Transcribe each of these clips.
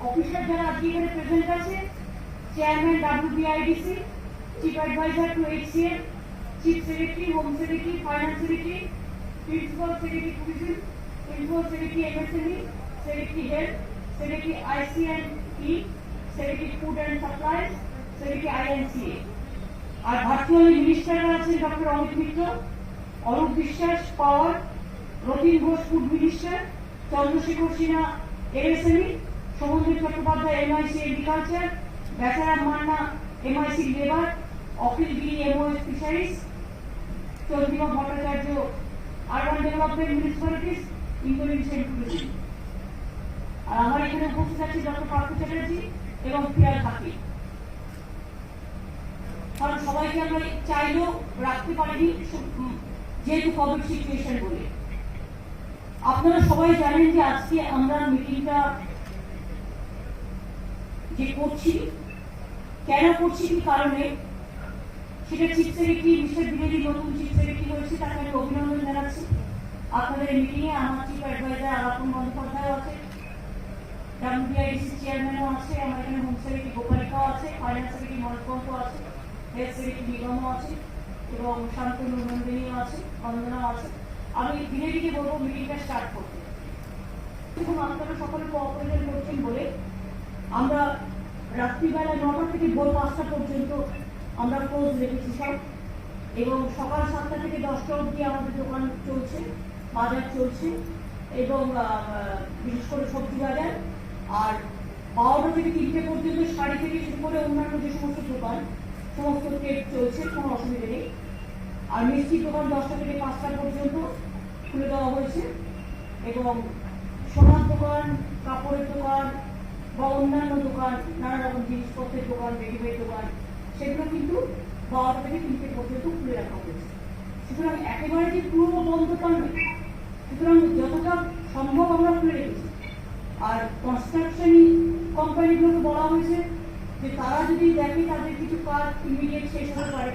Officer যারা আজকে এখানে প্রেজেন্ট আছে, chairman WBIDC, chief adviser to HCM, chief secretary, home secretary, finance secretary, principal secretary tourism, principal secretary MSME, secretary health, secretary IC&E, secretary food and supplies, secretary INCA। আর virtually মিনিস্টাররা আছেন doctor Amit Mitra, Arup Biswas power, Ratin Ghosh food minister, Chandrasekhar Sinha MSME, সমন্বিত Chattopadhyay MIC agriculture, Becharam Manna MIC labour, Akhil Giri MOS fisheries, Chandrima Bhattacharya urban development municipalities, Indranil Sen tourism. আর আমার এখানে উপস্থিত আছে doctor Partha Chatterjee এবং ফিয়াল হাকিম। কারণ সবাইকে আমরা চাইলেও রাখতে পারিনি যেহেতু কোভিড সিচুয়েশন বলে। আপনারা সবাই জানেন যে আজকে আমরা মিটিংটা যে করছি, কেন করছি কি কারণে, সেটা চিফ সেক্রেটারি মিস্টার দ্বিবেদী নতুন চিফ সেক্রেটারি হয়েছে, তাকে আমি অভিনন্দন জানাচ্ছি। আপনাদের এই মিটিং এ আমার চিফ অ্যাডভাইজার আলাপন বন্দ্যোপাধ্যায় আছে, WBIDC চেয়ারম্যানও আছে, আমার এখানে হোম সেক্রেটারি গোপালিকাও আছে, ফাইন্যান্স সেক্রেটারি মনোজ আছে, হেলথ সেক্রেটারি নিগমও আছে এবং শান্তনু নন্দিনীও আছে, বন্দনাও আছে। আমি ধীরে ধীরে বলবো মিটিংটা স্টার্ট করতে। এবং আপনারা সকলে কোঅপারেশন করছেন বলে আমরা রাত্রিবেলা 9টা থেকে ভোর 5টা পর্যন্ত আমরা ক্লোজ রেখেছি সব, এবং সকাল 7টা থেকে 10টা অবধি আমাদের দোকান চলছে, বাজার চলছে, এবং বিশেষ করে সবজি বাজার। আর 12টা থেকে 3টে পর্যন্ত শাড়ি থেকে শুরু করে অন্যান্য যে সমস্ত দোকান সমস্ত ট্রেড চলছে, কোনো অসুবিধা নেই। আর মিষ্টির দোকান 10টা থেকে 5টা পর্যন্ত খুলে দেওয়া হয়েছে, এবং সোনার দোকান, কাপড়ের দোকান বা অন্যান্য দোকান, নানা রকম জিনিসপত্রের দোকান, রেডিমেড দোকান, সেগুলো কিন্তু 12টা থেকে 3টে পর্যন্ত খুলে রাখা হয়েছে। সুতরাং একেবারে যে পুরো বন্ধ তা নয়, সুতরাং যতটা সম্ভব আমরা খুলে রেখেছি। আর কনস্ট্রাকশন কোম্পানিগুলোকে বলা হয়েছে যে তারা যদি দেখে তাদের কিছু কাজ ইমিডিয়েট শেষ হতে পারে,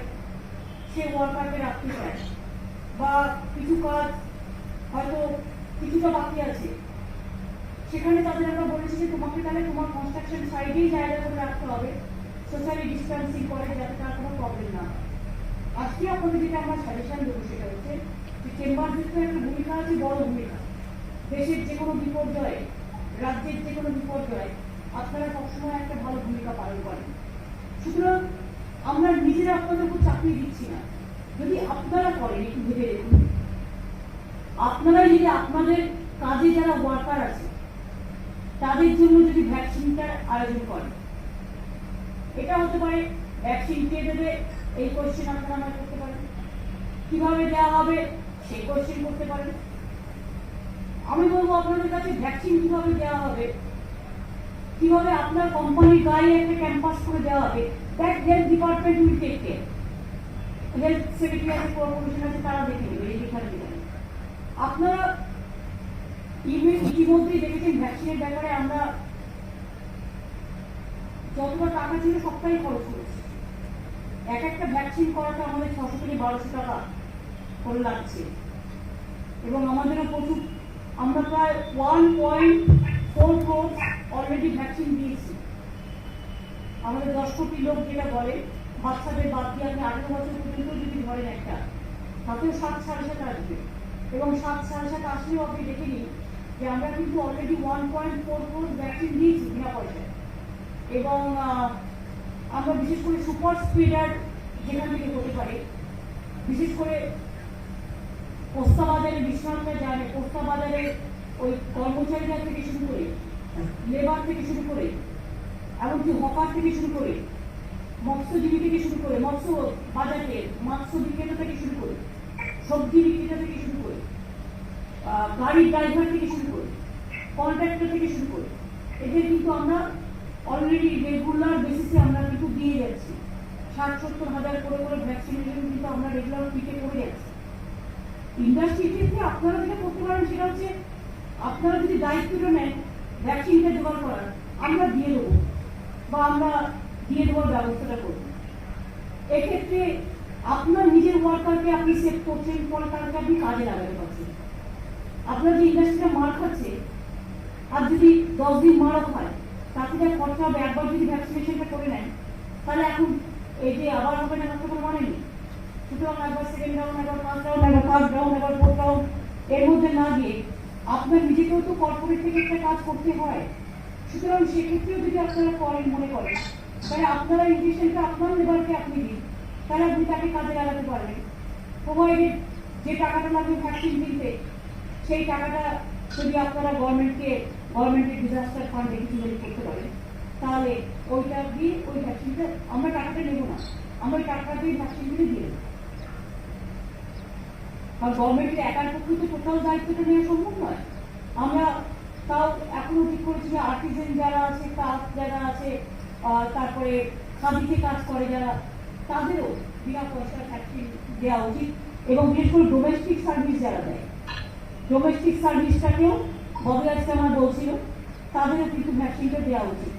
সে ওয়ার্কারকে রাখতে চায়, বা কিছু কাজ হয়তো কিছুটা বাকি আছে, সেখানে তাদের আমরা বলেছি যে তোমাকে তাহলে তোমার কনস্ট্রাকশন সাইডেই জায়গা করে রাখতে হবে, সোশ্যালি ডিস্টেন্সিং করে, যাতে তার কোনো প্রবলেম না হয়। আজকে আপনাদের যেটা আমরা সাজেশন দেবো সেটা হচ্ছে যে চেম্বার ভিতরে একটা ভূমিকা আছে, বড় ভূমিকা। দেশের যে কোনো বিপর্যয়ে, রাজ্যের যে কোনো বিপর্যয়ে আপনারা সবসময় একটা ভালো ভূমিকা পালন করেন। সুতরাং আমরা নিজেরা আপনাদের উপর চাকরি দিচ্ছি না, যদি আপনারা করেন একটু ভেবে দেখুন, আপনারাই যদি আপনাদের কাজে যারা ওয়ার্কার আছে তাদের জন্য যদি ভ্যাকসিনটার আয়োজন করেন, এটা হতে পারে ভ্যাকসিন কে দেবে এই কোয়েশ্চেন আপনারা আমায় করতে পারেন, কিভাবে দেওয়া হবে সেই কোয়েশ্চেন করতে পারেন। আমি বলবো আপনাদের কাছে ভ্যাকসিন কিভাবে দেওয়া হবে, কিভাবে আপনার কোম্পানির গায়ে একটা ক্যাম্পাস করে দেওয়া হবে, that health department will take care. Health secretary আছে, কর্পোরেশন আছে, তারা দেখে নেবে এই যেখানে। আপনারা ইতিমধ্যেই দেখেছেন ভ্যাকসিনের ব্যাপারে আমরা যতটা টাকা ছিল সবটাই খরচ করেছি। এক একটা ভ্যাকসিন করাটা আমাদের 600 থেকে 1200 টাকা করে লাগছে, এবং আমাদেরও প্রচুর, আমরা প্রায় 1.4 crore অলরেডি ভ্যাকসিন দিয়েছি। আমাদের 10 কোটি লোক যেটা বলে, বাচ্চাদের বাদ দিয়ে আপনি 18 বছর পর্যন্ত যদি ধরেন একটা, তাতেও 7-7.5 আসবে, এবং 7-7.5 আসলেও আপনি দেখে নিন যে আমরা কিন্তু অলরেডি 1.4 crore ভ্যাকসিন দিয়েছি বিনা পয়সায়। এবং আমরা বিশেষ করে সুপার স্প্রেডার যেখান থেকে হতে পারে, বিশেষ করে পোস্তা বাজারে, বিশ্বনাথরা জানে পোস্তা বাজারে ওই কর্মচারীরা থেকে শুরু করে, লেবার থেকে শুরু করে, এমনকি হকার থেকে শুরু করে, মৎস্যজীবী থেকে শুরু করে, মৎস্য বাজারের মৎস্য বিক্রেতা থেকে শুরু করে, সবজি বিক্রেতা থেকে শুরু করে, গাড়ির ড্রাইভার থেকে শুরু করে, কন্ট্রাক্টর থেকে শুরু করে, এদের কিন্তু আমরা অলরেডি রেগুলার বেসিসে আমরা কিন্তু দিয়ে যাচ্ছি। 60-70 হাজার করে ভ্যাকসিনেশন কিন্তু আমরা রেগুলার পিকে করে যাচ্ছি। ইন্ডাস্ট্রির ক্ষেত্রে আপনারা যেটা করতে পারেন সেটা হচ্ছে, আপনারা যদি দায়িত্বটা নেন ভ্যাকসিনটা জোগাড় করার, আমরা দিয়ে দেবো, বা আমরা দিয়ে দেওয়ার ব্যবস্থাটা করব। এক্ষেত্রে আপনার নিজের ওয়ার্কারকে আপনি সেভ করছেন, পরে তাকে আপনি কাজে লাগাতে পারছেন। আপনার যে ইন্ডাস্ট্রিটা মার খাচ্ছে, আর যদি 10 দিন মারা হয় তাতে যা খরচা হবে, একবার যদি ভ্যাকসিনেশনটা করে নেন তাহলে এখন এই যে আবার হবে না তাতে কোনো মানে নেই। সুতরাং একবার সেকেন্ড রাউন্ড, একবার ফার্স্ট রাউন্ড, একবার থার্ড রাউন্ড, একবার ফোর্থ রাউন্ড, এর মধ্যে না গিয়ে আপনার নিজেকেও তো কর্পোরেট থেকে একটা কাজ করতে হয়। সুতরাং সেক্ষেত্রেও যদি আপনারা করেন, মনে করেন, তাহলে আপনারা ইনজেকশনটা আপনার লেবারকে আপনি দিন, তাহলে আপনি তাকে কাজে লাগাতে পারবেন। প্রোভাইডেড যে টাকাটা লাগবে ভ্যাকসিন কিনতে, সেই টাকাটা যদি আপনারা গভর্নমেন্টের ডিজাস্টার ফান্ডে কিছু যদি করতে পারেন, তাহলে ওইটা দিয়ে ওই ভ্যাকসিনটা আমরা টাকাটা নেব না, আমরা ওই টাকা দিয়ে ভ্যাকসিনগুলো দিয়ে দেবো। আর গভর্নমেন্টের একার পক্ষে তো টোটাল দায়িত্বটা নেওয়া সম্ভব নয়। আমরা তাও এখনো ঠিক করেছি যে আর্টিজেন যারা আছে, কাজ যারা আছে, তারপরে খাদিতে কাজ করে যারা, তাদেরও বিনা পয়সা ভ্যাকসিন দেওয়া উচিত। এবং বিশেষ করে ডোমেস্টিক সার্ভিস যারা দেয়, ডোমেস্টিক সার্ভিসটাকেও বদল আজকে আমার বলছিল, তাদেরও কিন্তু ভ্যাকসিনটা দেওয়া উচিত।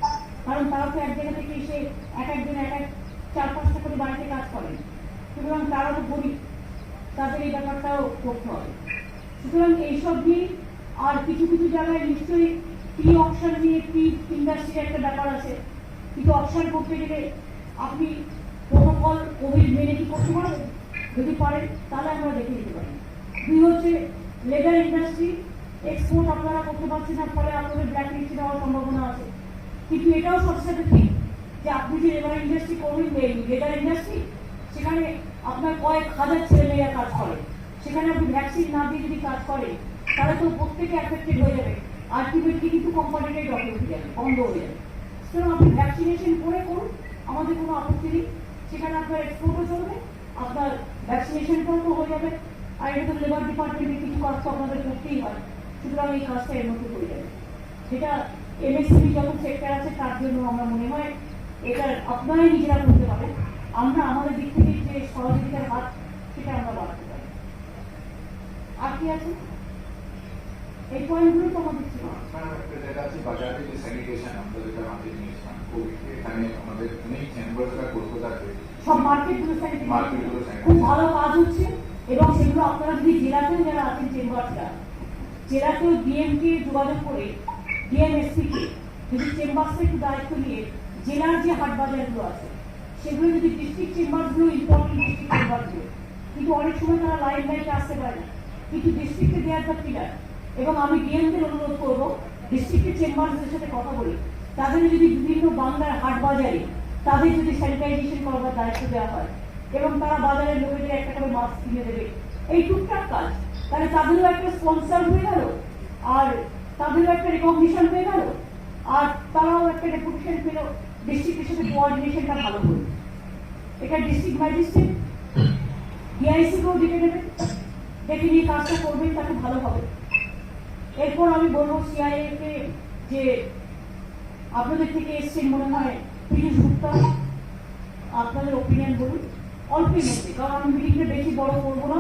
কারণ তারা তো এক জায়গা থেকে এসে একজন 4-5টা করে বাড়িতে কাজ করেন, সুতরাং তারা তো গরিব, তাদের এই ব্যাপারটাও করতে হবে। সুতরাং এইসব নিয়ে আর কিছু কিছু জায়গায় নিশ্চয়ই প্রি অপশন নিয়ে, প্রি ইন্ডাস্ট্রির একটা ব্যাপার আছে, কিন্তু অপশন করতে গেলে আপনি প্রোটোকল কোভিড মেনে কি করতে পারবেন? যদি পারেন তাহলে আমরা দেখে নিতে পারি। দুই হচ্ছে লেদার ইন্ডাস্ট্রি, এক্সপোর্ট আপনারা করতে পারছেন না, ফলে আপনাদের ব্ল্যাক লিস্টে হওয়ার সম্ভাবনা আছে। কিন্তু এটাও সবসাথে ঠিক যে আপনি যে লেদার ইন্ডাস্ট্রি করবেন, লেদার ইন্ডাস্ট্রি, সেখানে আপনার কয়েক হাজার ছেলেমেয়েরা কাজ করে, সেখানে আপনি ভ্যাকসিন না দিয়ে যদি কাজ করেন তাহলে তো প্রত্যেকে অ্যাফেক্টেড হয়ে যাবে, আলটিমেটলি কিন্তু কোম্পানিটাই ডটে উঠে যাবে, বন্ধ হয়ে যাবে। সুতরাং আপনি ভ্যাকসিনেশন করে করুন, আমাদের কোনো আপত্তি নেই, সেখানে আপনার এক্সপোর্টও চলবে, আপনার ভ্যাকসিনেশনটাও তো হয়ে যাবে। আর এটা তো লেবার ডিপার্টমেন্টের কিছু কাজ তো আপনাদের করতেই হয়, সুতরাং এই কাজটা এর মধ্যে হয়ে যাবে। যেটা এমএসএমই যত সেক্টর আছে তার জন্য আমরা মনে হয় এটা আপনারাই নিজেরা করতে পারেন, আমরা আমাদের দিক থেকে যে সহযোগিতার হাত সেটা আমরা বাড়াতে পারি। আর কি আছে এই পয়েন্টগুলো তো আমাদের ছিল। যেটা আছে বাজারে যে স্যানিটেশন আমরা যেটা আমাদের নিয়েছিলাম কোভিড, এখানে আমাদের অনেক চেম্বারসরা কলকাতাতে সব মার্কেটগুলো খুব ভালো কাজ হচ্ছে। এবং সেগুলো আপনারা যদি জেলাতেও যারা আছেন চেম্বারসরা, জেলাতেও ডিএমকে যোগাযোগ করে, ডিএমএসপি কে যদি চেম্বারসে একটু দায়িত্ব নিয়ে জেলার যে হাট বাজারগুলো আছে সেগুলো যদি ডিস্ট্রিক্ট চেম্বারগুলো, ইম্পর্টেন্ট ডিস্ট্রিক্ট চেম্বারগুলো, কিন্তু অনেক সময় তারা লাইন লাইটে আসতে পারে না, কিন্তু ডিস্ট্রিক্টে দেওয়ার দ্য পিলার। এবং আমি ডিএমদের অনুরোধ করবো ডিস্ট্রিক্টের চেম্বারসদের সাথে কথা বলি, তাদের যদি বিভিন্ন বাংলার হাট বাজারে তাদের যদি স্যানিটাইজেশন করবার দায়িত্ব দেওয়া হয় এবং তারা বাজারের লোকেদের একটা করে মাস্ক কিনে দেবে, এই টুকটাক কাজ, তাহলে তাদেরও একটা স্পন্সার হয়ে গেল, আর তাদেরও একটা রেকগনিশন হয়ে গেল, আর তারাও একটা রেপুটেশন পেল, ডিস্ট্রিক্টের সাথে কোঅর্ডিনেশনটা ভালো করবে। এটা ডিস্ট্রিক্ট ম্যাজিস্ট্রেট ডিআইসিকেও ডেকে দেবে, ডেকে নিয়ে কাজটা করবেন, তাকে ভালো হবে। এরপর আমি বলবো সিআইএ কে, যে আপনাদের থেকে এসছেন মনে হয় পীযূষ গুপ্তা, আপনাদের ওপিনিয়ন বলুন অল্পের মধ্যে, কারণ আমি মিটিংটা বেশি বড় করবো না।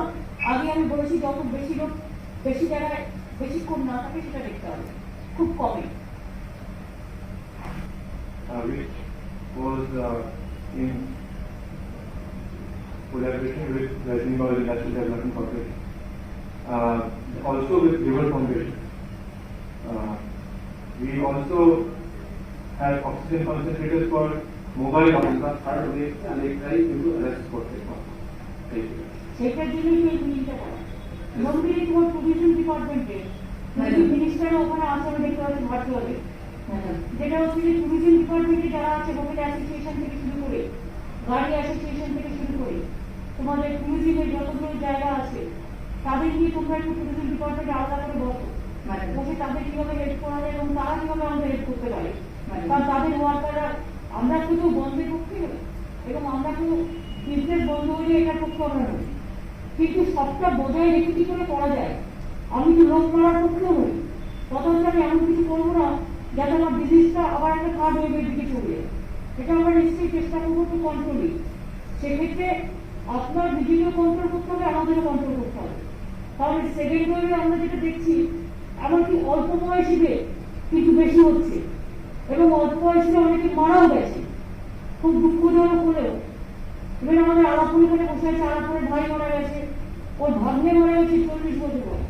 আগে আমি বলেছি যত বেশি লোক বেশি জায়গায় বেশিক্ষণ না থাকে সেটা দেখতে হবে, খুব কমে। Which was in collaboration with West Bengal Industrial Development Corporation, also with River Foundation. We also have oxygen concentrators for mobile hospitals. Third wave and they try to arrest for this. সেটার জন্যই এই মিটিংটা করা। নন্দীর তোমার tourism ডিপার্টমেন্টে minister ওখানে আছে, আমি দেখতে পাচ্ছি ভার্চুয়ালি, যেটা হচ্ছে যে ট্যুরিজম ডিপার্টমেন্টে যারা আছে, হোটেল অ্যাসোসিয়েশন থেকে শুরু করে, গাড়ি অ্যাসোসিয়েশন থেকে শুরু করে, তোমাদের ট্যুরিজমের যতগুলো জায়গা আছে তাদের নিয়ে তোমরা একটু ট্যুরিজম ডিপার্টমেন্টে আলাদা করে বসো, বসে তাদের কিভাবে হেল্প করা যায় এবং তারা কিভাবে আমাদের হেল্প করতে পারে। কারণ তাদের ওয়ার্কাররা, আমরা শুধু বন্ধের পক্ষে নই এবং আমরা তো বিজনেস বন্ধ হলে এটার পক্ষে আমরা নই, কিন্তু সবটা বজায় রেখে কি করে করা যায়। আমি তো লোক মারার পক্ষেও নই, ততক্ষণ আমি এমন কিছু করবো না যাতে আমার ডিজিজটা আবার একটা থার্ড ওয়েভের দিকে চলে যায়। এটা আমরা নিশ্চয়ই চেষ্টা করবো তো কন্ট্রোলই। সেক্ষেত্রে আপনার নিজেকেও কন্ট্রোল করতে হবে, আমাদেরও কন্ট্রোল করতে হবে। তাহলে সেকেন্ড ওয়েভে আমরা যেটা দেখছি, এমনকি অল্প বয়সীদের কিন্তু বেশি হচ্ছে এবং অল্প বয়সীরা অনেকে মারাও গেছে, খুব দুঃখজনক হলেও। এবার আমাদের আলাপুর এখানে বসে আছে, আলাপুরের ভাই মারা গেছে, ওর ভাগ্নে মারা গেছে 40 বছর বয়স,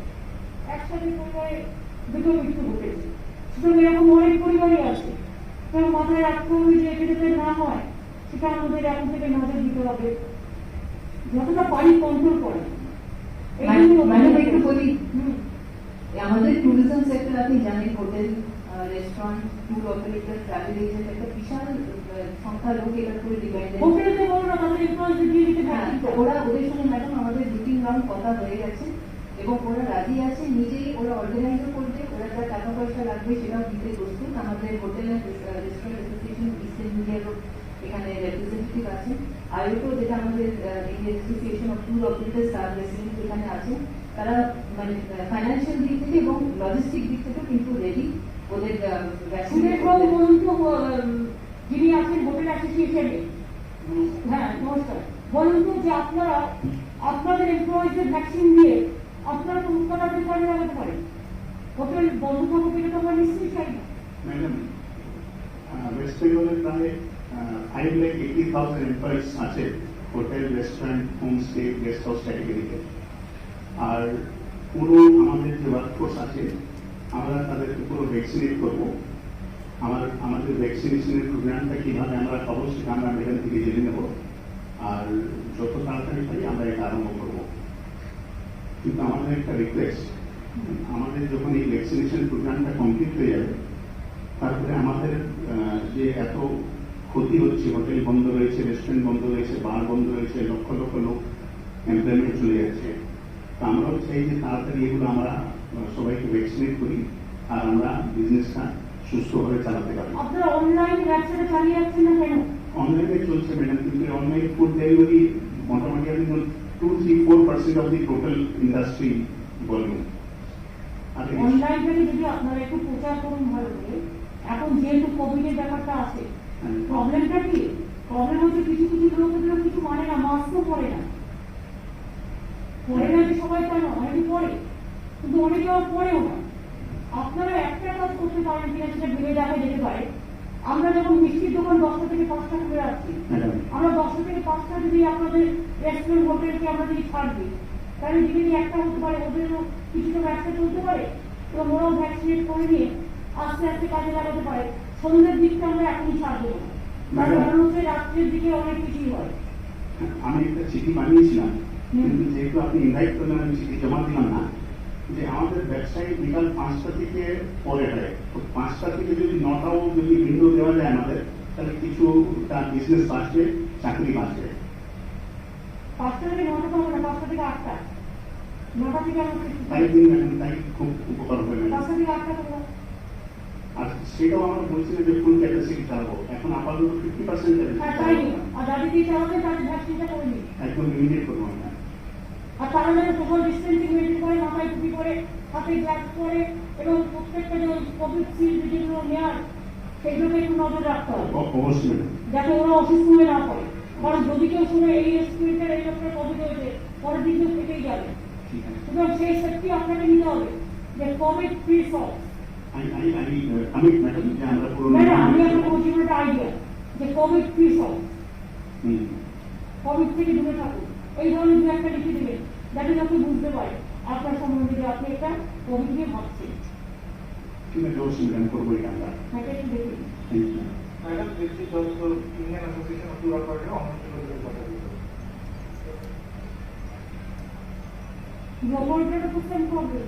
একসাথে পরিবারে দুটো মৃত্যু ঘটেছে। সুতরাং এরকম অনেক পরিবারই আছে। কেউ মাথায় রাখতে হবে যে এটা যাতে না হয়, সেটা আমাদের এখন থেকে নজর দিতে হবে, যতটা পারি কন্ট্রোল করে। ম্যাডাম একটু বলি, হুম। আমাদের ট্যুরিজম সেক্টর আপনি জানেন, hotel, restaurant, tour operator, travel agent, একটা বিশাল সংখ্যা লোক এটার উপরে ডিপেন্ডেন্ট। হোটেলকে বলো না, তাদের এমপ্লয়িজদের দিয়ে দিতে হ্যাঁ, পারি। তো ওরা, ওদের সঙ্গে ম্যাডাম আমাদের 2-3 রাউন্ড কথা হয়ে গেছে এবং ওরা রাজি আছে, নিজেই ওরা অর্গানাইজও করবে, ওরা যা টাকা পয়সা লাগবে সেটাও দিতে প্রস্তুত। আমাদের hotel and restaurant association eastern ইন্ডিয়ারও এখানে রেপ্রেজেন্টেটিভ আছেন, আইওটো যেটা আমাদের Indian association of tour operator star resident এখানে আছেন, তারা মানে ফাইন্যান্সিয়াল দিক থেকে এবং লজিস্টিক দিক থেকে কিন্তু রেডি ওদের সুরেশ বাবু বলুন তো, যিনি আছেন হোটেল অ্যাসোসিয়েশনে, হ্যাঁ নমস্কার, বলুন তো যে আপনারা আপনাদের এমপ্লয়িজদের ভ্যাকসিন দিয়ে আপনারা তো উৎপাদনের কাজে লাগাতে পারেন। হোটেল বন্ধ থাকুক এটা তো আমরা নিশ্চয়ই চাই না। ম্যাডাম, ওয়েস্ট বেঙ্গলের প্রায় 5,80,000 এমপ্লয়িজ আছে hotel, restaurant, homestay, guest house ক্যাটেগরিতে। আর পুরো আমাদের যে ওয়ার্কফোর্স আছে আমরা তাদেরকে পুরো ভ্যাকসিনেট করবো। আমাদের ভ্যাকসিনেশনের প্রোগ্রামটা কিভাবে আমরা পাবো সেটা আমরা এখান থেকে জেনে নেব, আর যত তাড়াতাড়ি পারি আমরা এটা আরম্ভ করবো। কিন্তু আমাদের একটা রিকোয়েস্ট, আমাদের যখন এই ভ্যাকসিনেশন প্রোগ্রামটা কমপ্লিট হয়ে যাবে, তারপরে আমাদের যে এত ক্ষতি হচ্ছে, হোটেল বন্ধ রয়েছে, রেস্টুরেন্ট বন্ধ রয়েছে, বার বন্ধ রয়েছে, লক্ষ লক্ষ লোক এমপ্লয়মেন্ট চলে যাচ্ছে। তো আমরাও চাই যে তাড়াতাড়ি এগুলো আমরা সবাইকে ভ্যাকসিনেট করি আর আমরা বিজনেসটা সুস্থভাবে চালাতে পারি। আপনারা অনলাইন ব্যবসাটা চালিয়ে যাচ্ছেন না কেন? অনলাইনে চলছে ম্যাডাম, কিন্তু অনলাইন ফুড ডেলিভারি মোটামুটি আপনি 2-3-4% of the total industry volume. Online থেকে যদি আপনারা একটু প্রচার করুন ভালো করে। এখন যেহেতু কোভিডের ব্যাপারটা আছে, প্রবলেমটা কি? প্রবলেম হচ্ছে কিছু কিছু লোকেদের কিছু মানে না, মাস্কও পরে না। পরে না যে সবাই কেন, অনেকে পরে, কিন্তু অনেকে আবার পরেও না। আপনারা একটা কাজ করতে পারেন কিনা সেটা ভেবে দেখা যেতে পারে। আমরা যখন মিষ্টির দোকান 10টা থেকে 5টা খুলে রাখছি, আমরা 10টা থেকে 5টা যদি আপনাদের রেস্টুরেন্ট হোটেলকে আমরা যদি ছাড় দিই, তাহলে যদি একটা হতে পারে, ওদেরও কিছুটা ব্যবসা চলতে পারে এবং ওরাও ভ্যাকসিনেট করে নিয়ে আস্তে আস্তে কাজে লাগাতে পারে। সন্ধ্যের দিকটা আমরা এখনই ছাড় দেবো না, তার কারণ হচ্ছে রাত্রের দিকে অনেক কিছুই হয়। আমি একটা চিঠি বানিয়েছিলাম, কিন্তু যেহেতু আপনি ইনভাইট করলেন আমি চিঠি জমা দিলাম না, যে আমাদের ব্যবসায়ী বিকাল 5টা থেকে পরে হয়। তো 5টা থেকে যদি 9টাও যদি উইন্ডো দেওয়া যায় আমাদের, তাহলে কিছু তার বিজনেস বাঁচবে, চাকরি বাঁচবে। 5টা থেকে 9টা তো হবে না, 5টা থেকে 8টা, 9টা থেকে আমরা তাই দিন এখন, তাই খুব উপকার হবে ম্যাডাম। 5টা থেকে 8টা করবো। আর সেটাও আমরা বলছিলাম যে ফুল ক্যাপাসিটি চালাবো, এখন আপাতত 50% হ্যাঁ তাই নিও, আর যাদের দিয়ে চালাবে তাদের ভ্যাকসিনটা করে নিই। একদম লিমিটেড করবো আমরা। আর তারা যেন সোশ্যাল ডিস্টেন্সিং মেনটেন করে, মাথায় টুপি করে, হাতে গ্লাভস পরে, এবং প্রত্যেকটা যে কোভিড সিল যেগুলো নেওয়ার সেগুলোকে একটু নজর রাখতে হবে, অবশ্যই যাতে ওরা অসুস্থ হয়ে না পড়ে। কারণ যদি কেউ শুনে এই রেস্টুরেন্টের এই লোকটা কোভিড হয়েছে, পরের দিন কেউ থেকেই যাবে। ঠিক আছে। সুতরাং সেই সেফটি আপনাকে নিতে হবে যে কোভিড ফ্রি সব। আমি কমিট ম্যাডাম যে আমরা পুরো ম্যাডাম আমি আপনাকে বলছি একটা আইডিয়া যে কোভিড ফ্রি সব, কোভিড থেকে দূরে থাকুন, এই ধরনের দু একটা লিখে দেবেন যাতে লোকে বুঝতে পারে আপনার সম্বন্ধে যে আপনি একটা কোভিড নিয়ে ভাবছেন। ঠিক আছে, অবশ্যই ম্যাডাম করবো এটা আমরা। হ্যাঁ একটু দেখুন। Thank you. ম্যাডাম, দেখছি যত Indian association of tour operator online কথা বলতে অপারেটরটা বুঝতেন প্রবলেম।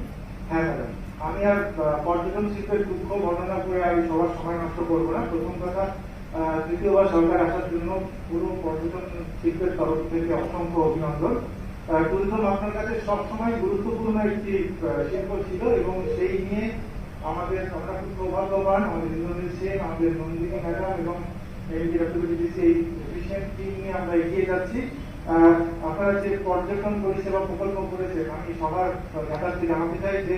হ্যাঁ ম্যাডাম, আমি আর পর্যটন শিল্পের দুঃখ বর্ণনা করে আমি সবার সময় নষ্ট করবো না। প্রথম কথা, তৃতীয়বার সরকার আসার জন্য পুরো পর্যটন শিল্পের তরফ থেকে অসংখ্য অভিনন্দন। ট্যুরিজম আপনার কাছে সবসময় গুরুত্বপূর্ণ একটি শিল্প ছিল এবং সেই নিয়ে আমরা খুব সৌভাগ্যবান, আমাদের ইন্দ্রনীল সেন, আমাদের নন্দিনী ম্যাডাম এবং এই এফিসিয়েন্ট টিম নিয়ে আমরা এগিয়ে যাচ্ছি। আপনারা যে পর্যটন পরিষেবা প্রকল্প করেছেন, আমি সবার কাছে জানাতে চাই যে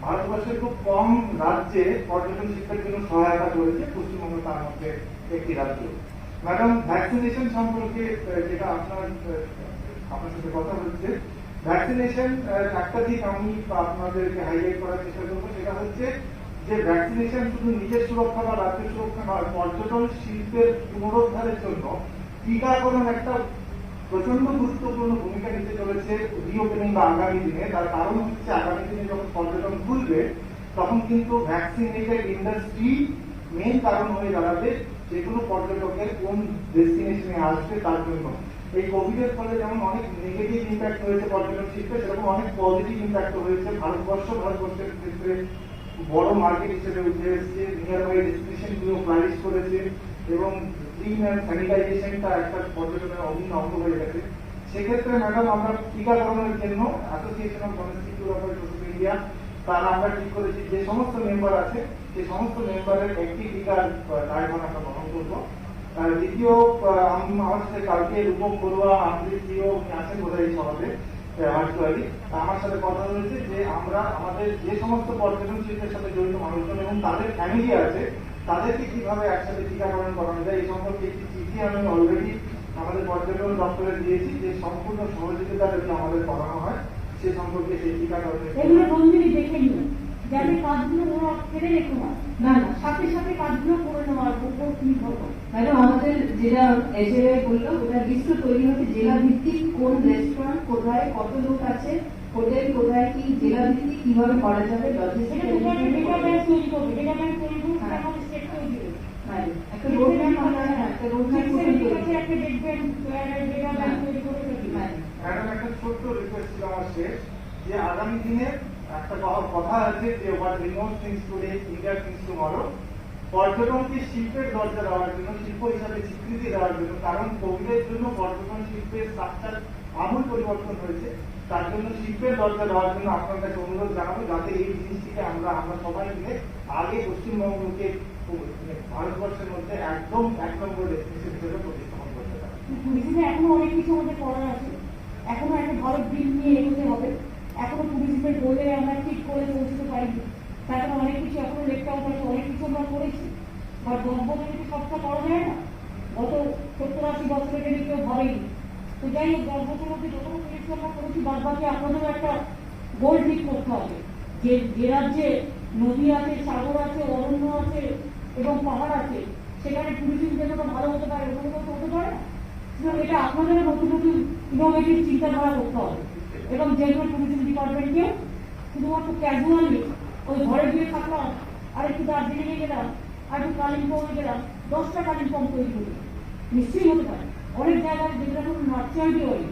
ভারতবর্ষের খুব কম রাজ্যে পর্যটন শিল্পের জন্য সহায়তা করেছে, পশ্চিমবঙ্গ তার মধ্যে একটি রাজ্য। ম্যাডাম, ভ্যাকসিনেশন সম্পর্কে যেটা আপনার সাথে কথা হচ্ছে, ভ্যাকসিনেশন একটা দিক আমি আপনাদেরকে হাইলাইট করার চেষ্টা করবো, সেটা হচ্ছে যে ভ্যাকসিনেশন শুধু নিজের সুরক্ষা বা রাজ্যের সুরক্ষা নয়, পর্যটন শিল্পের পুনরুদ্ধারের জন্য টিকাকরণ একটা প্রচন্ড গুরুত্বপূর্ণ ভূমিকা নিতে চলেছে রিওপেনিং বা আগামী দিনে। তার কারণ হচ্ছে আগামী দিনে যখন পর্যটন খুলবে তখন কিন্তু ভ্যাকসিনেটেড ইন্ডাস্ট্রি মেন কারণ হয়ে দাঁড়াবে যে কোনো পর্যটকের কোন ডেস্টিনেশনে আসবে তার জন্য। এই কোভিডের ফলে যেমন অনেক নেগেটিভ ইম্প্যাক্ট হয়েছে পর্যটন শিল্পে, সেরকম অনেক পজিটিভ ইম্প্যাক্ট হয়েছে। ভারতবর্ষের ক্ষেত্রে বড় মার্কেট হিসেবে উঠে এসেছে, নিয়ার বাই ডেস্টিনেশন গুলো ফ্লারিশ করেছে এবং ক্লিন অ্যান্ড স্যানিটাইজেশনটা একটা পর্যটনের অভিন্ন অঙ্গ হয়ে গেছে। সেক্ষেত্রে ম্যাডাম আমরা টিকাকরণের জন্য association of domestic tour social media তারা আমরা ঠিক করেছি যে সমস্ত মেম্বার আছে সেই সমস্ত মেম্বারের একটি টিকার দায়ভার আমরা গ্রহণ করবো। দ্বিতীয়, আমার সাথে কালকে রূপক বড়ুয়া আমাদের প্রিয় আছেন বোধহয় এই সভাতে ভার্চুয়ালি আমার সাথে কথা হয়েছে যে আমরা আমাদের যে সমস্ত পর্যটন শিল্পের সাথে জড়িত মানুষজন এবং তাদের ফ্যামিলি আছে তাদেরকে কিভাবে একসাথে টিকাকরণ করানো যায় এই সম্পর্কে একটি চিঠি আমি অলরেডি আমাদের পর্যটন দপ্তরে দিয়েছি যে সম্পূর্ণ সহযোগিতা যদি আমাদের করানো হয় সে সম্পর্কে সেই টিকাকরণের এগুলো বন্ধুরই দেখে নিও যাতে কাজগুলো ওরা ফেলে রেখো না, সাথে সাথে কাজগুলো করে নেওয়ার উপর তুমি করো। ম্যাডাম আমাদের যেটা এসএআই বললো ওটা লিস্ট তৈরি হচ্ছে জেলা ভিত্তিক কোন রেস্টুরেন্ট কোথায় কত লোক আছে, হোটেল কোথায় কি, জেলা ভিত্তিক কিভাবে করা যাবে, লজিস্টিক এটা তোমাকে ডেটাবেস তৈরি করবে, ডেটাবেস তৈরি করে সেটা আমাদের স্টেট করে দিবে। একটা রোডম্যাপ আমরা একটা রোডম্যাপ তৈরি ঠিক করছি। আছে, একটা দেখবেন ডেটাবেস তৈরি করে দেবে। ম্যাডাম একটা ছোট্ট রিকোয়েস্ট ছিল আমার শেষ, যে আগামী দিনে একটা কথা আছে যে what remote thinks today India thinks tomorrow, পর্যটনকে শিল্পের দরজা দেওয়ার জন্য, শিল্প হিসাবে স্বীকৃতি দেওয়ার জন্য, কারণ কোভিডের জন্য পর্যটন শিল্পের স্ট্রাকচার আমূল পরিবর্তন হয়েছে, তার জন্য শিল্পের দরজা দেওয়ার জন্য আপনার কাছে অনুরোধ জানাবো যাতে এই জিনিসটিকে আমরা সবাই মিলে আগে পশ্চিমবঙ্গকে ভারতবর্ষের মধ্যে একদম এক নম্বর ডেস্টিনেশন হিসেবে প্রতিস্থাপন করতে পারি। ট্যুরিজমে এখনো অনেক কিছু আমাদের করার আছে, এখনো একটা ভালো দিন নিয়ে এগোতে হবে। এখনো ট্যুরিজমের গোলে আমরা ঠিক করে পৌঁছতে পারিনি, তার কারণে অনেক কিছু এখনো লেখতে হবে, অনেক কিছু আমরা করেছি, বা 10 বছরে তো সবটা করা যায় না, গত 70-80 বছরের জন্য কেউ ভাবেনি। তো যাই হোক 10 বছরের মধ্যে যতটা পেরেছি আমরা করেছি, বাদ বাকি আপনাদেরও একটা গোল ঠিক করতে হবে যে যে রাজ্যে নদী আছে, সাগর আছে, অরণ্য আছে এবং পাহাড় আছে সেখানে ট্যুরিজম যেন ভালো হতে পারে, ওখানে তো হতে পারে না। সুতরাং এটা আপনাদেরও নতুন নতুন ইনোভেটিভ চিন্তাধারা করতে হবে এবং যেগুলো ট্যুরিজম ডিপার্টমেন্টকে শুধুমাত্র ক্যাজুয়ালি ওই ঘরে গিয়ে থাকলাম আর একটু দার্জিলিংয়ে গেলাম আর একটু কালিম্পংয়ে গেলাম, 10টা কালিম্পং তৈরি করি, নিশ্চয়ই হতে পারে। অনেক জায়গায় যেগুলো এখন নার্চারই হয়,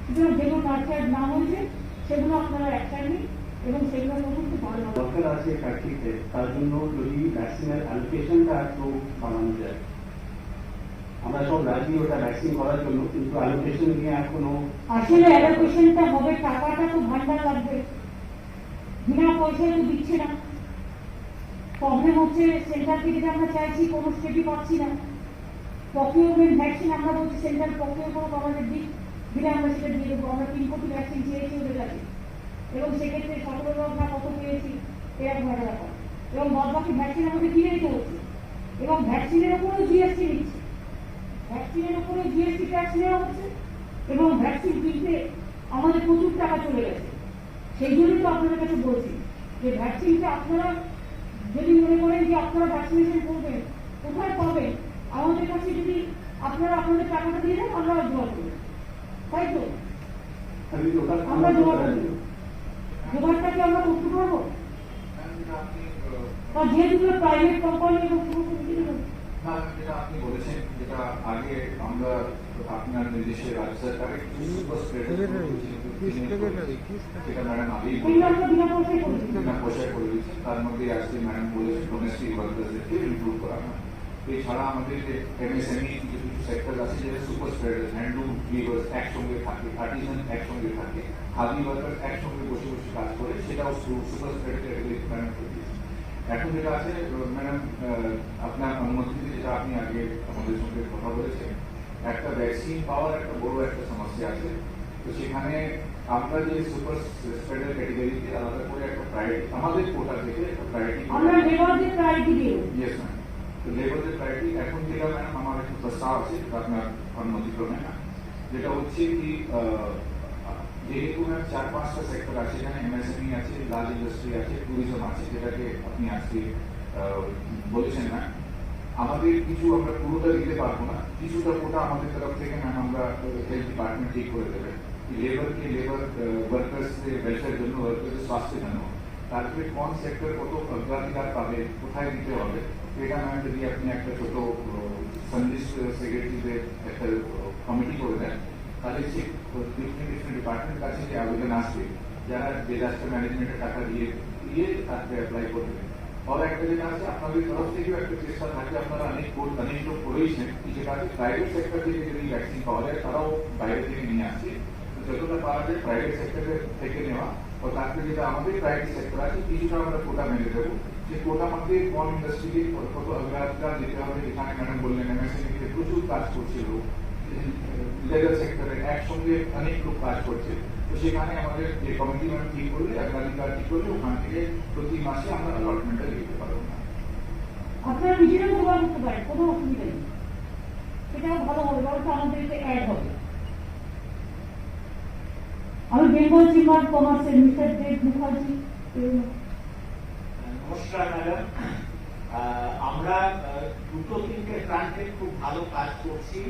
সুতরাং যেগুলো নার্চার না হয়েছে সেগুলো আপনারা অ্যাকশন নিন এবং সেগুলো নতুন ভালো হবে। দরকার আছে কার্তিকে, তার জন্য যদি ভ্যাকসিনের অ্যালোকেশনটা একটু বাড়ানো যায়। আমরা সব রাজি ওটা ভ্যাকসিন করার জন্য, কিন্তু অ্যালোকেশন নিয়ে এখনো আসলে অ্যালোকেশনটা হবে, টাকাটা তো ভান্ডার লাগবে, বিনা পয়সায় তো দিচ্ছে না। প্রবলেম হচ্ছে সেন্টার থেকে যে আমরা চাইছি কোনো স্টেটই পাচ্ছি না। প্রকিউরমেন্ট ভ্যাকসিন আমরা বলছি সেন্টার প্রকিউর করে আমাদের দিলে আমরা সেটা দিয়ে দেবো। আমরা 3 কোটি ভ্যাকসিন চেয়েছি ওদের কাছে এবং সেক্ষেত্রে 17 আমরা কত পেয়েছি এরকম একটা ব্যাপার, এবং বাদ বাকি ভ্যাকসিন আমাদের কিনে নিতে হচ্ছে এবং ভ্যাকসিনের উপরেও জিএসটি নিচ্ছে, ভ্যাকসিনের উপরে জিএসটি ট্যাক্স নেওয়া হচ্ছে এবং ভ্যাকসিন কিনতে আমাদের প্রচুর টাকা চলে গেছে। সেই জন্যই তো আপনাদের কাছে বলছি যে ভ্যাকসিনটা আপনারা যদি মনে করেন যে আপনারা ভ্যাকসিনেশন করবেন, কোথায় পাবেন? আমাদের কাছে যদি আপনারা আপনাদের টাকাটা দিয়ে দেন আমরা জোগাড় করব, তাই তো আমি ওটা আমরা জোগাড় করব, জোগাড়টাকে আমরা করতে পারবো। আর যেহেতু প্রাইভেট কোম্পানি এবং যেটা আপনি বলেছেন, যেটা আগে আমরা আপনার নির্দেশে রাজ্য সরকারের যেটা ম্যাডাম আগেই বিনা পয়সায় করছি। বিনা পয়সায় করে দিচ্ছেন, তার মধ্যে আজকে ম্যাডাম বলেছেন ডোমেস্টিক ওয়ার্কার্সদেরকে ইনক্লুড করানো। এছাড়া আমাদের যে এমএসএমই কিছু কিছু সেক্টর আছে যেটা সুপার স্প্রেডার্স, হ্যান্ডলুম উইভার্স একসঙ্গে থাকে, আর্টিজান একসঙ্গে থাকে, হাবি ওয়ার্কার্স একসঙ্গে বসে বসে কাজ করে, সেটাও সুপার স্প্রেডার ক্যাটাগরি প্ল্যান করে দিয়েছে। এখন যেটা আছে ম্যাডাম আপনার অনুমতিতে, যেটা আপনি আগে আমাদের সঙ্গে কথা বলেছেন, একটা ভ্যাকসিন পাওয়ার একটা বড় একটা সমস্যা আছে। তো সেখানে আমরা যে সুপার স্প্রেডার ক্যাটাগরিতে আলাদা করে একটা প্রায়োরিটি আমাদের কোটা থেকে একটা প্রায়োরিটি আমরা লেবারদের প্রায়োরিটি দিই। ইয়েস ম্যাম, তো লেবারদের প্রায়োরিটি এখন যেটা ম্যাডাম আমার একটা প্রস্তাব আছে আপনার অনুমতি ক্রমে না, যেটা হচ্ছে কি যেহেতু ম্যাম 4-5টা সেক্টর আছে, এখানে এমএসএমই আছে, লার্জ ইন্ডাস্ট্রি আছে, ট্যুরিজম আছে, যেটাকে আপনি আজকে বলেছেন না, আমাদের কিছু আমরা পুরোটা দিতে পারবো না, কিছুটা কোটা আমাদের তরফ থেকে ম্যাম আমরা হেলথ ডিপার্টমেন্ট ঠিক করে দেবে। লেবারকে লেবার ওয়ার্কার্সদের ওয়েলফেয়ার জন্য, ওয়ার্কার্সের স্বাস্থ্যের জন্য, তারপরে কোন সেক্টর কত অগ্রাধিকার পাবে, কোথায় দিতে হবে, এটা ম্যাম যদি আপনি একটা ছোট সন্দেশ সেক্রেটারিদের একটা কমিটি করে দেন, তাহলে সে ডিফারেন্ট ডিপার্টমেন্ট কাছে যে আবেদন আসবে যারা ডিজাস্টার ম্যানেজমেন্টের টাকা দিয়ে তাকে অ্যাপ্লাই করবে। আর একটা যেটা আছে, আপনাদের তরফ থেকেও একটা চেষ্টা থাকে, আপনারা অনেক লোক করেছেন, যেটা আছে প্রাইভেট সেক্টর থেকে যদি ভ্যাকসিন পাওয়া যায় তারাও বাইরে থেকে নিয়ে আসছে, যতটা পাওয়া যায় প্রাইভেট সেক্টরের থেকে নেওয়া। ও তারপরে যেটা আমাদের প্রাইভেট সেক্টর আছে কিছুটা আমরা কোটা মেনে দেবো, যে কোটা মধ্যে কম ইন্ডাস্ট্রিকে কত অগ্রাধিকার দিতে হবে। এখানে ম্যাডাম বললেন এমএসএমইতে প্রচুর কাজ করছিল, লেগাল সেক্টরে একসঙ্গে অনেক লোক কাজ করছে। তো সেখানে আমাদের যে কমিটি ম্যাম ঠিক করলে, অগ্রাধিকার ঠিক করলে ওখান থেকে প্রতি মাসে আমরা অ্যালটমেন্টটা দিতে পারবো না। আপনারা নিজেরা ব্যবহার করতে পারেন, কোনো অসুবিধা নেই, সেটাও ভালো হবে, বরং আমাদেরকে অ্যাড হবে। আমি বেঙ্গল চেম্বার অফ কমার্সের মিস্টার দেব মুখার্জি। নমস্কার ম্যাডাম, আমরা দুটো তিনটে প্রান্তে খুব ভালো কাজ করছি।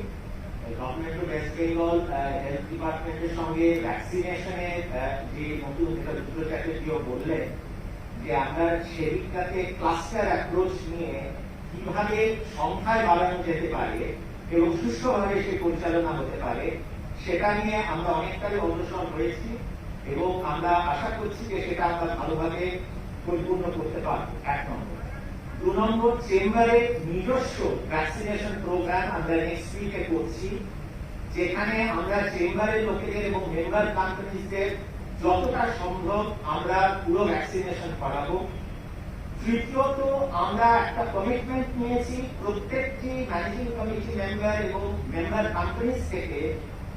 Government of West Bengal health ডিপার্টমেন্টের সঙ্গে ভ্যাকসিনেশনের যে নতুন যেটা দুটো চ্যাটার্জিও বললেন, যে আমরা সেদিকটাতে ক্লাস্টার অ্যাপ্রোচ নিয়ে কিভাবে সংখ্যায় বাড়ানো যেতে পারে এবং সুষ্ঠুভাবে সে পরিচালনা হতে পারে, সেটা নিয়ে আমরা অনেকটাই অগ্রসর হয়েছি এবং আমরা আশা করছি যে সেটা আমরা ভালোভাবে পরিপূর্ণ করতে পারবো। 1 নম্বর। 2 নম্বর, চেম্বারে নিজস্ব ভ্যাকসিনেশন প্রোগ্রাম আমরা নেক্সট উইকে করছি, যেখানে আমরা চেম্বারের লোকেদের এবং মেম্বার কোম্পানিজদের যতটা সম্ভব আমরা পুরো ভ্যাকসিনেশন করাবো। তৃতীয়ত, আমরা একটা কমিটমেন্ট নিয়েছি প্রত্যেকটি ম্যানেজিং কমিটি মেম্বার এবং মেম্বার কোম্পানিজ থেকে,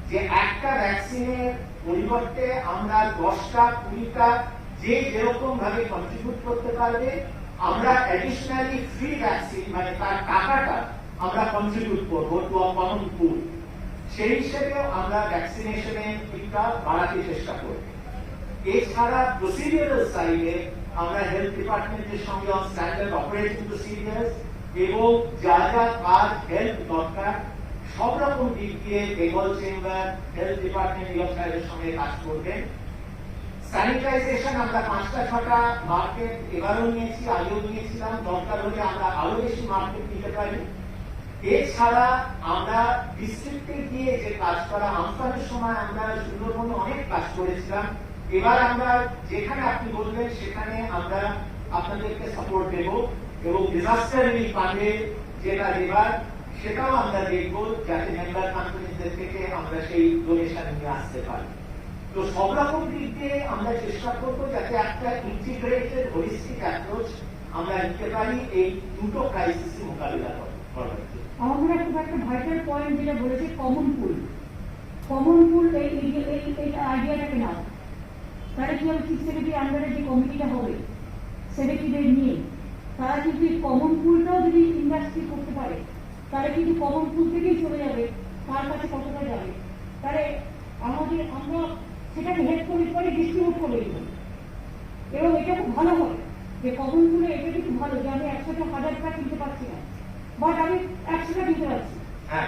যে একটা ভ্যাকসিনের পরিবর্তে আমরা 10টা 20টা যে যেরকম ভাবে কন্ট্রিবিউট করতে পারবে, আমরা অ্যাডিশনালি ফ্রি ভ্যাকসিন মানে তার টাকাটা আমরা কন্ট্রিবিউট করবো টু আ কমন পুল। সেই হিসেবেও আমরা ভ্যাকসিনেশনের দিকটা বাড়াতে চেষ্টা করব। এছাড়া প্রসিডিউরাল সাইডে আমরা হেলথ ডিপার্টমেন্টের সঙ্গে স্ট্যান্ডার্ড অপারেটিং প্রসিডিউরস এবং যা যা কাজ হেলথ দরকার সব রকম দিক দিয়ে বেঙ্গল চেম্বার হেলথ ডিপার্টমেন্ট ইয়সাইডের সঙ্গে কাজ করবেন। স্যানিটাইজেশন আমরা 5টা 6টা মার্কেট এবারও নিয়েছি, আগেও নিয়েছিলাম, দরকার হলে আমরা আরো বেশি মার্কেট নিতে পারি। এছাড়া আমরা ডিস্ট্রিক্টে গিয়ে যে কাজ করা, আমফানের সময় আমরা সুন্দরবনে অনেক কাজ করেছিলাম, এবার আমরা যেখানে আপনি বলবেন সেখানে আমরা আপনাদেরকে সাপোর্ট দেব এবং ডিজাস্টার রিলিফ ফান্ডে যেটা দেবার সেটাও আমরা দেখব, যাতে মেম্বার কোম্পানিদের থেকে আমরা সেই ডোনেশন নিয়ে আসতে পারি। তো সব রকম দিক দিয়ে আমরা চেষ্টা করবো যাতে একটা ইন্টিগ্রেটেড হোলিস্টিক অ্যাপ্রোচ আমরা নিতে পারি এই দুটো ক্রাইসিস মোকাবিলা করার। আমাদের একটা ভাইটাল পয়েন্ট যেটা বলেছে কমন পুল, কমন পুল এই আইডিয়াটাকে নাও। তারা কি হবে, চিফ সেক্রেটারি আন্ডারে যে কমিটিটা হবে সেক্রেটারিদের নিয়ে, তারা কিন্তু কমন পুলটাও যদি ইন্ডাস্ট্রি করতে পারে, তাহলে কিন্তু কমন পুল থেকেই চলে যাবে কার কাছে কতটা যাবে, তাহলে আমরা সেটাকে হেল্প করে ডিস্ট্রিবিউট করে দেব। এবং এটা খুব ভালো হবে যে কমন পুলে এটা কিন্তু ভালো, যে আমি 100টা 1000টা কিনতে পারছি না, বাট আমি 100টা কিনতে পারছি,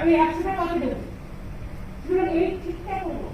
এই 100টা কাকে দেবো, সুতরাং এই ঠিকঠাক করবো।